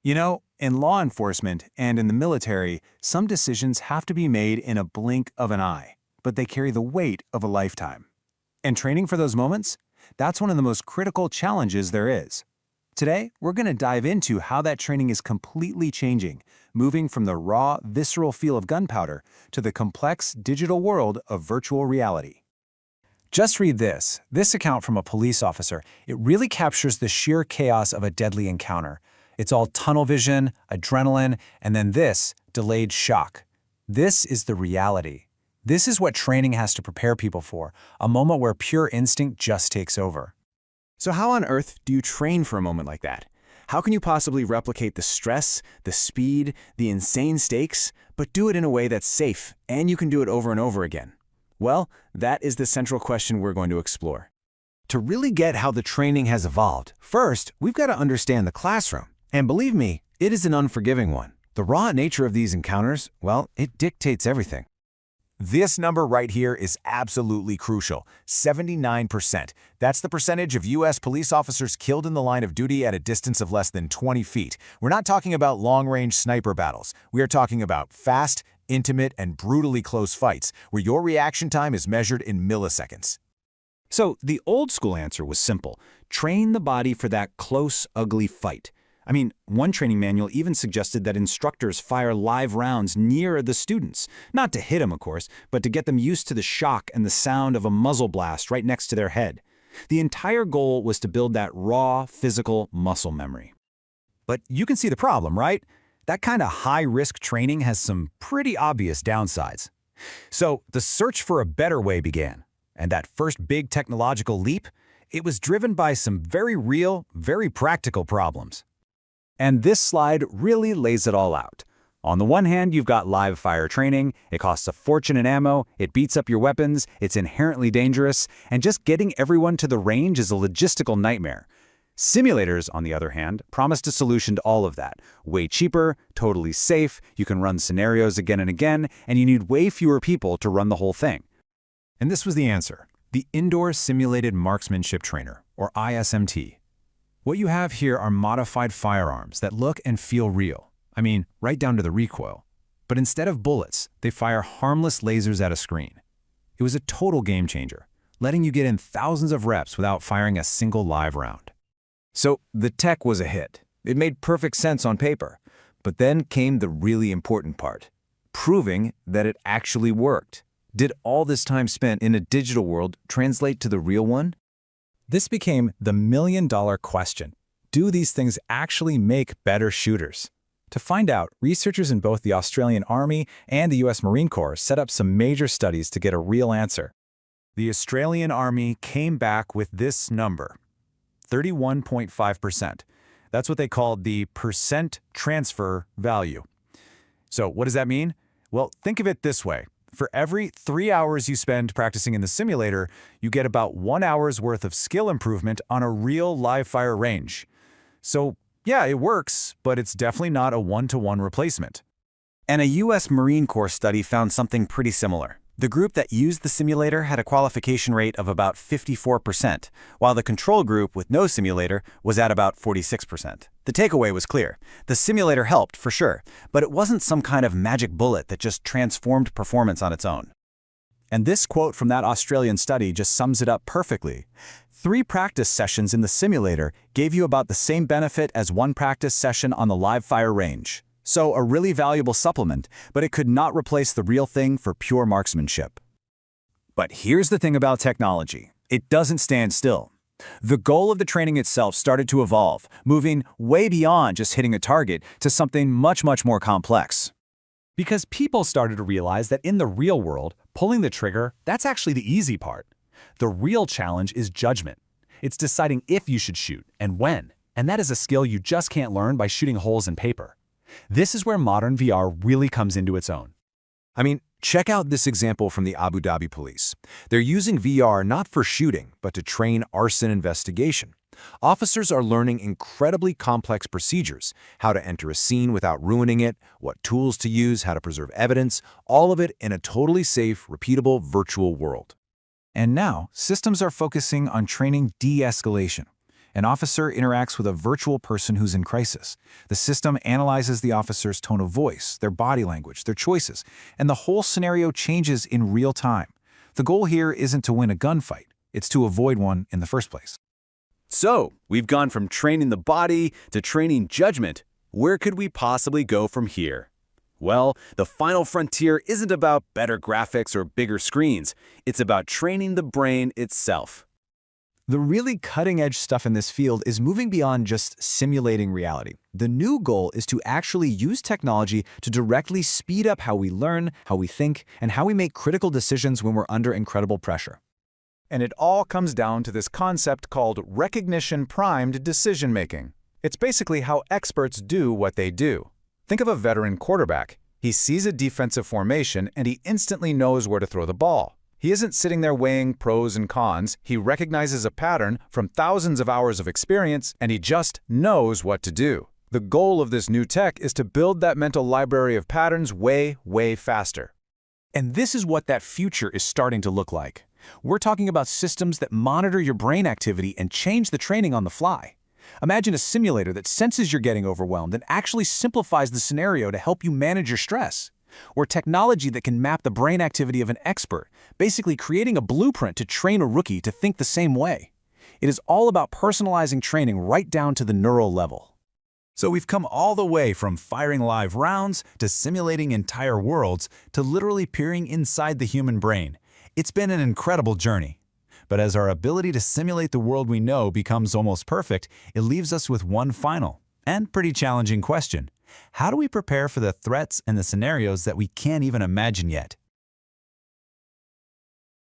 You know, in law enforcement and in the military, some decisions have to be made in a blink of an eye, but they carry the weight of a lifetime. And training for those moments? That's one of the most critical challenges there is. Today, we're going to dive into how that training is completely changing, moving from the raw, visceral feel of gunpowder to the complex digital world of virtual reality. Just read this. This account from a police officer. It really captures the sheer chaos of a deadly encounter. It's all tunnel vision, adrenaline, and then this, delayed shock. This is the reality. This is what training has to prepare people for, a moment where pure instinct just takes over. So how on earth do you train for a moment like that? How can you possibly replicate the stress, the speed, the insane stakes, but do it in a way that's safe and you can do it over and over again? Well, that is the central question we're going to explore. To really get how the training has evolved, first, we've got to understand the classroom. And believe me, it is an unforgiving one. The raw nature of these encounters, well, it dictates everything. This number right here is absolutely crucial, 79%. That's the percentage of U.S. police officers killed in the line of duty at a distance of less than 20 feet. We're not talking about long-range sniper battles. We are talking about fast, intimate, and brutally close fights, where your reaction time is measured in milliseconds. So the old school answer was simple. Train the body for that close, ugly fight. I mean, one training manual even suggested that instructors fire live rounds near the students. Not to hit them, of course, but to get them used to the shock and the sound of a muzzle blast right next to their head. The entire goal was to build that raw, physical muscle memory. But you can see the problem, right? That kind of high-risk training has some pretty obvious downsides. So the search for a better way began. And that first big technological leap, it was driven by some very real, very practical problems. And this slide really lays it all out. On the one hand, you've got live fire training. It costs a fortune in ammo, it beats up your weapons, it's inherently dangerous, and just getting everyone to the range is a logistical nightmare. Simulators, on the other hand, promised a solution to all of that. Way cheaper, totally safe, you can run scenarios again and again, and you need way fewer people to run the whole thing. And this was the answer: the Indoor Simulated Marksmanship Trainer, or ISMT. What you have here are modified firearms that look and feel real. I mean, right down to the recoil. But instead of bullets, they fire harmless lasers at a screen. It was a total game changer, letting you get in thousands of reps without firing a single live round. So the tech was a hit. It made perfect sense on paper. But then came the really important part: proving that it actually worked. Did all this time spent in a digital world translate to the real one? This became the million-dollar question. Do these things actually make better shooters? To find out, researchers in both the Australian Army and the U.S. Marine Corps set up some major studies to get a real answer. The Australian Army came back with this number: 31.5%. That's what they called the percent transfer value. So what does that mean? Well, think of it this way. For every 3 hours you spend practicing in the simulator, you get about 1 hour's worth of skill improvement on a real live-fire range. So, yeah, it works, but it's definitely not a one-to-one replacement. And a U.S. Marine Corps study found something pretty similar. The group that used the simulator had a qualification rate of about 54%, while the control group with no simulator was at about 46%. The takeaway was clear. The simulator helped, for sure, but it wasn't some kind of magic bullet that just transformed performance on its own. And this quote from that Australian study just sums it up perfectly. 3 practice sessions in the simulator gave you about the same benefit as 1 practice session on the live fire range. So a really valuable supplement, but it could not replace the real thing for pure marksmanship. But here's the thing about technology. It doesn't stand still. The goal of the training itself started to evolve, moving way beyond just hitting a target to something much, much more complex. Because people started to realize that in the real world, pulling the trigger, that's actually the easy part. The real challenge is judgment. It's deciding if you should shoot and when, and that is a skill you just can't learn by shooting holes in paper. This is where modern VR really comes into its own. I mean, check out this example from the Abu Dhabi police. They're using VR not for shooting, but to train arson investigation. Officers are learning incredibly complex procedures: how to enter a scene without ruining it, what tools to use, how to preserve evidence, all of it in a totally safe, repeatable virtual world. And now, systems are focusing on training de-escalation. An officer interacts with a virtual person who's in crisis. The system analyzes the officer's tone of voice, their body language, their choices, and the whole scenario changes in real time. The goal here isn't to win a gunfight, it's to avoid one in the first place. So, we've gone from training the body to training judgment. Where could we possibly go from here? Well, the final frontier isn't about better graphics or bigger screens. It's about training the brain itself. The really cutting-edge stuff in this field is moving beyond just simulating reality. The new goal is to actually use technology to directly speed up how we learn, how we think, and how we make critical decisions when we're under incredible pressure. And it all comes down to this concept called recognition-primed decision-making. It's basically how experts do what they do. Think of a veteran quarterback. He sees a defensive formation and he instantly knows where to throw the ball. He isn't sitting there weighing pros and cons. He recognizes a pattern from thousands of hours of experience and he just knows what to do. The goal of this new tech is to build that mental library of patterns way, way faster. And this is what that future is starting to look like. We're talking about systems that monitor your brain activity and change the training on the fly. Imagine a simulator that senses you're getting overwhelmed and actually simplifies the scenario to help you manage your stress. Or technology that can map the brain activity of an expert, basically creating a blueprint to train a rookie to think the same way. It is all about personalizing training right down to the neural level. So we've come all the way from firing live rounds to simulating entire worlds to literally peering inside the human brain. It's been an incredible journey. But as our ability to simulate the world we know becomes almost perfect, it leaves us with one final and pretty challenging question. How do we prepare for the threats and the scenarios that we can't even imagine yet?